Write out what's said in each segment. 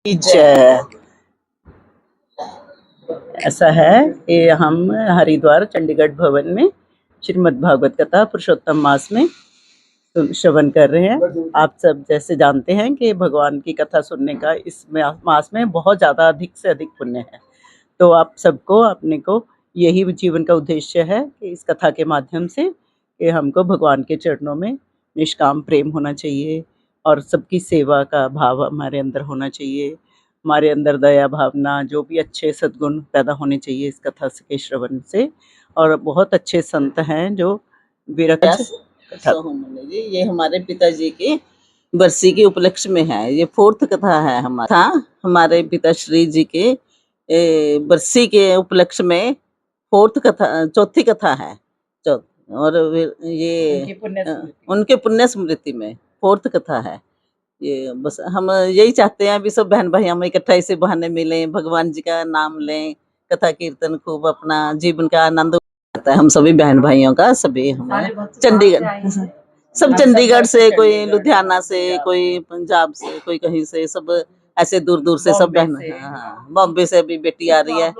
जय। ऐसा है कि हम हरिद्वार चंडीगढ़ भवन में श्रीमद् भागवत कथा पुरुषोत्तम मास में श्रवण कर रहे हैं। आप सब जैसे जानते हैं कि भगवान की कथा सुनने का इस मास में बहुत ज़्यादा अधिक से अधिक पुण्य है। तो आप सबको अपने को यही जीवन का उद्देश्य है कि इस कथा के माध्यम से कि हमको भगवान के चरणों में निष्काम प्रेम होना चाहिए और सबकी सेवा का भाव हमारे अंदर होना चाहिए। हमारे अंदर दया भावना जो भी अच्छे सद्गुण पैदा होने चाहिए इस कथा के श्रवण से। और बहुत अच्छे संत हैं जो विरक्त कथा ये हमारे पिताजी की बरसी के उपलक्ष्य में है। ये 4th कथा है हमारा हमारे पिताश्री जी के बरसी के उपलक्ष्य में 4th कथा 4थी कथा है। और ये उनके पुण्य स्मृति में 4th कथा है। ये बस हम यही चाहते हैं अभी सब बहन भाई हम इकट्ठा इसे बहाने मिलें, भगवान जी का नाम लें, कथा कीर्तन खूब अपना जीवन का आनंद आता है। हम सभी बहन भाइयों का सभी हम चंडीगढ़ सब चंडीगढ़ से, कोई लुधियाना से, कोई पंजाब से, कोई कहीं से, सब ऐसे दूर दूर से सब बहन। हाँ, बॉम्बे से भी बेटी आ रही है।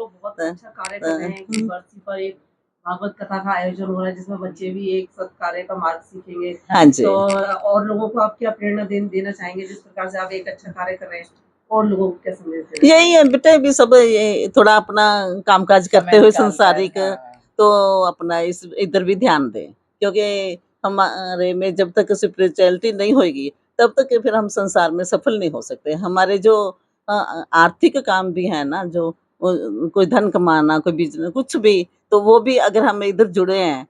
भागवत कथा का आयोजन हो रहा है जिसमें बच्चे भी एक सत्कार्य का मार्ग सीखेंगे। हाँ जी। तो और लोगों को आप क्या प्रेरणा देना चाहेंगे जिस प्रकार से आप एक अच्छा कार्य कर रहे हैं और लोगों को क्या संदेश देना? यही है बेटे भी सब ये थोड़ा अपना कामकाज करते हुए संसारिक तो अपना इस इधर भी ध्यान दें, क्योंकि हमारे में जब तक स्पिरिचुअलिटी नहीं होगी तब तक फिर हम संसार में सफल नहीं हो सकते। हमारे जो आर्थिक काम भी है ना, जो कोई धन कमाना, कोई बिजनेस, कुछ भी, तो वो भी अगर हम इधर जुड़े हैं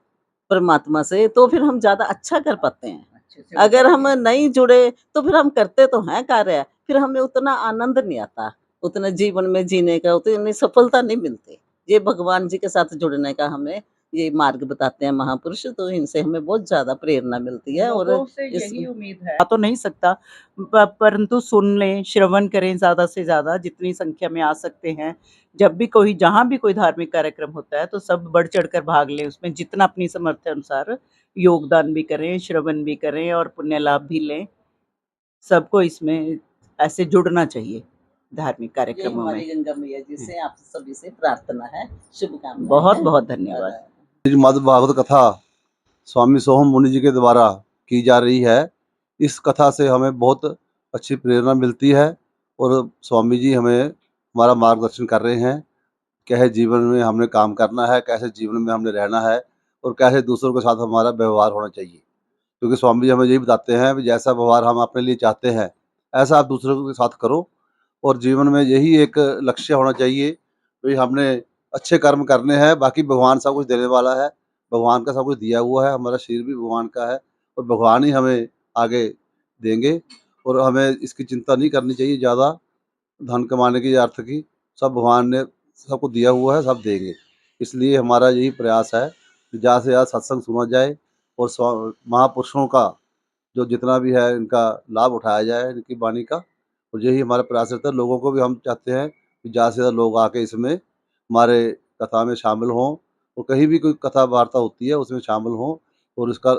परमात्मा से तो फिर हम ज्यादा अच्छा कर पाते हैं। अगर हम नहीं जुड़े तो फिर हम करते तो हैं कार्य, फिर हमें उतना आनंद नहीं आता, उतना जीवन में जीने का उतनी सफलता नहीं मिलती। ये भगवान जी के साथ जुड़ने का हमें ये मार्ग बताते हैं महापुरुष, तो इनसे हमें बहुत ज्यादा प्रेरणा मिलती है। और यही उम्मीद है तो नहीं सकता परंतु सुन लें, श्रवण करें ज्यादा से ज्यादा जितनी संख्या में आ सकते हैं। जब भी कोई जहाँ भी कोई धार्मिक कार्यक्रम होता है तो सब बढ़ चढ़कर भाग लें, उसमें जितना अपनी समर्थ अनुसार योगदान भी करें, श्रवण भी करें और पुण्य लाभ भी लें। सबको इसमें ऐसे जुड़ना चाहिए धार्मिक कार्यक्रमों में। गंगा मैया जी से आप सभी से प्रार्थना है, शुभकामनाएं। बहुत बहुत धन्यवाद। श्रीमद् भागवत कथा स्वामी सोहम मुनि जी के द्वारा की जा रही है। इस कथा से हमें बहुत अच्छी प्रेरणा मिलती है और स्वामी जी हमें हमारा मार्गदर्शन कर रहे हैं। कैसे जीवन में हमने काम करना है, कैसे जीवन में हमने रहना है और कैसे दूसरों के साथ हमारा व्यवहार होना चाहिए। क्योंकि स्वामी जी हमें यही बताते हैं कि जैसा व्यवहार हम अपने लिए चाहते हैं ऐसा आप दूसरों के साथ करो। और जीवन में यही एक लक्ष्य होना चाहिए कि हमने अच्छे कर्म करने हैं, बाकी भगवान सब कुछ देने वाला है, भगवान का सब कुछ दिया हुआ है, हमारा शरीर भी भगवान का है और भगवान ही हमें आगे देंगे। और हमें इसकी चिंता नहीं करनी चाहिए ज़्यादा, धन कमाने की या अर्थ की, सब भगवान ने सबको दिया हुआ है, सब देंगे। इसलिए हमारा यही प्रयास है कि ज़्यादा से ज़्यादा सत्संग सुना जाए और महापुरुषों का जो जितना भी है इनका लाभ उठाया जाए, इनकी वाणी का। और यही हमारा प्रयास रहता है। लोगों को भी हम चाहते हैं कि ज़्यादा से ज़्यादा लोग आके इसमें हमारे कथा में शामिल हों और कहीं भी कोई कथा वार्ता होती है उसमें शामिल हों और इसका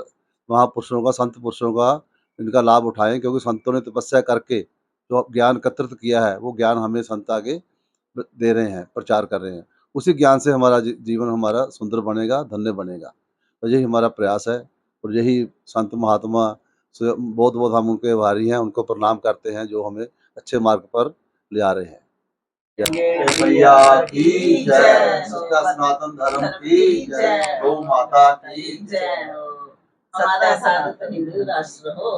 महापुरुषों का, संत पुरुषों का इनका लाभ उठाएँ। क्योंकि संतों ने तपस्या करके जो ज्ञान एकत्रित किया है वो ज्ञान हमें संत आगे दे रहे हैं, प्रचार कर रहे हैं। उसी ज्ञान से हमारा जीवन हमारा सुंदर बनेगा, धन्य बनेगा। तो यही हमारा प्रयास है और यही संत महात्मा से बहुत-बहुत हम उनके आभारी हैं, उनको प्रणाम करते हैं जो हमें अच्छे मार्ग पर ले आ रहे हैं। मैया की जय, सच्चा सनातन धर्म की जय, गौ माता की जय। हमारा भारत हिंदू राष्ट्र हो।